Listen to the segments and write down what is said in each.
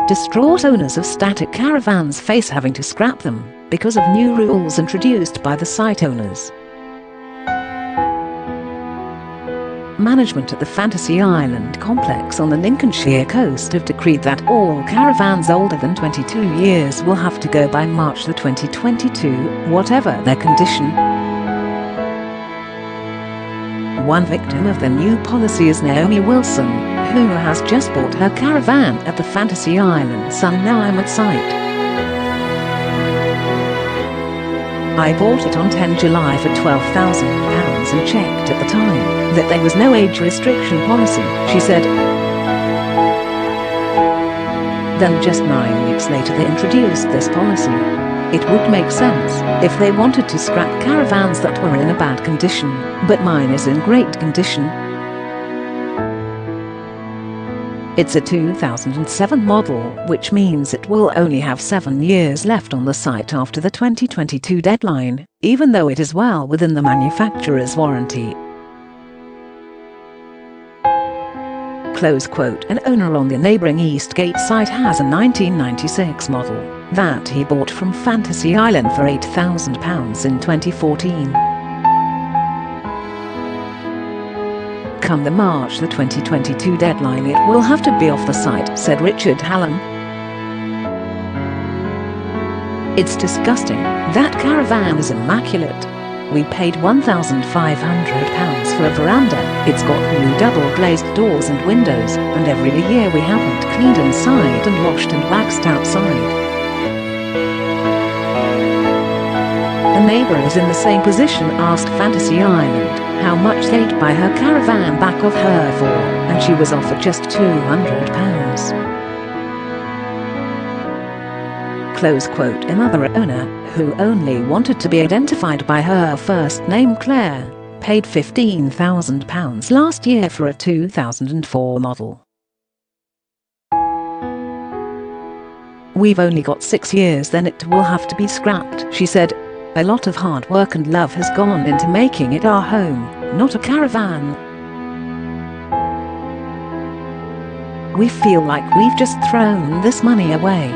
Distraught owners of static caravans face having to scrap them because of new rules introduced by the site owners. Management at the Fantasy Island complex on the Lincolnshire coast have decreed that all caravans older than 22 years will have to go by March 2022, whatever their condition. One victim of the new policy is Naomi Wilson, who has just bought her caravan at the Fantasy Island Sun site. "I bought it on 10 July for £12,000 and checked at the time that there was no age restriction policy," she said. Then just 9 weeks later they introduced this policy. It would make sense if they wanted to scrap caravans that were in a bad condition, but mine is in great condition. It's a 2007 model, which means it will only have 7 years left on the site after the 2022 deadline, even though it is well within the manufacturer's warranty. Close quote. An owner on the neighbouring Eastgate site has a 1996 model that he bought from Fantasy Island for £8,000 in 2014. Come the March 2022 deadline, it will have to be off the site, said Richard Hallam. "It's disgusting. That caravan is immaculate. We paid £1,500 for a veranda. It's got new double-glazed doors and windows, and every year we haven't cleaned inside and washed and waxed outside." A neighbour is in the same position asked Fantasy Island how much they'd buy her caravan back of her for, and she was offered just £200. Close quote. Another owner, who only wanted to be identified by her first name Claire, paid £15,000 last year for a 2004 model. "We've only got 6 years, then it will have to be scrapped," she said. "A lot of hard work and love has gone into making it our home, not a caravan. We feel like we've just thrown this money away."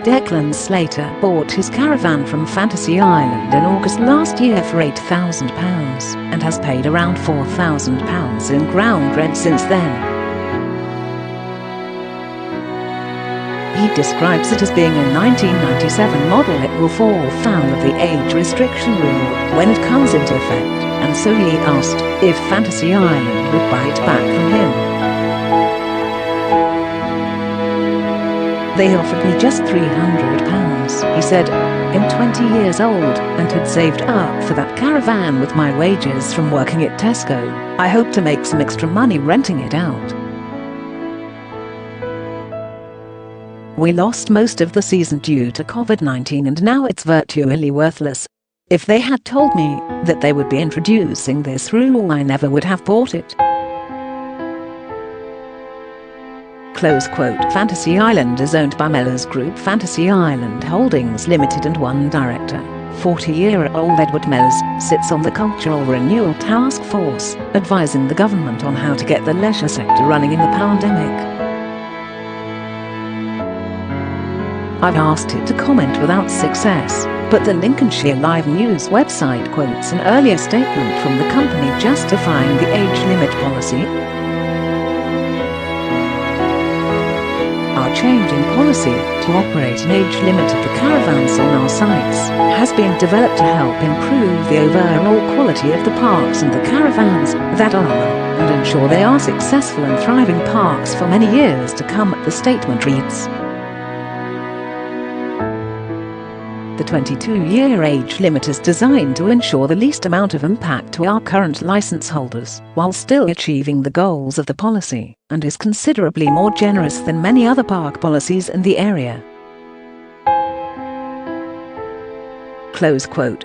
Declan Slater bought his caravan from Fantasy Island in August last year for £8,000 and has paid around £4,000 in ground rent since then. He describes it as being a 1997 model. It will fall foul of the age restriction rule when it comes into effect, and so he asked if Fantasy Island would buy it back from him. "They offered me just £300, he said. "I'm 20 years old and had saved up for that caravan with my wages from working at Tesco. I hope to make some extra money renting it out. We lost most of the season due to COVID-19 and now it's virtually worthless. If they had told me that they would be introducing this rule, I never would have bought it." Close quote. Fantasy Island is owned by Mellors Group Fantasy Island Holdings Limited, and one director, 40-year-old Edward Mellors, sits on the Cultural Renewal Task Force, advising the government on how to get the leisure sector running in the pandemic. "I've asked it to comment without success, but the Lincolnshire Live News website quotes an earlier statement from the company justifying the age limit policy. Our change in policy to operate an age limit of the caravans on our sites has been developed to help improve the overall quality of the parks and the caravans that are on them, and ensure they are successful and thriving parks for many years to come," the statement reads. The 22-year age limit is designed to ensure the least amount of impact to our current license holders, while still achieving the goals of the policy, and is considerably more generous than many other park policies in the area. Close quote.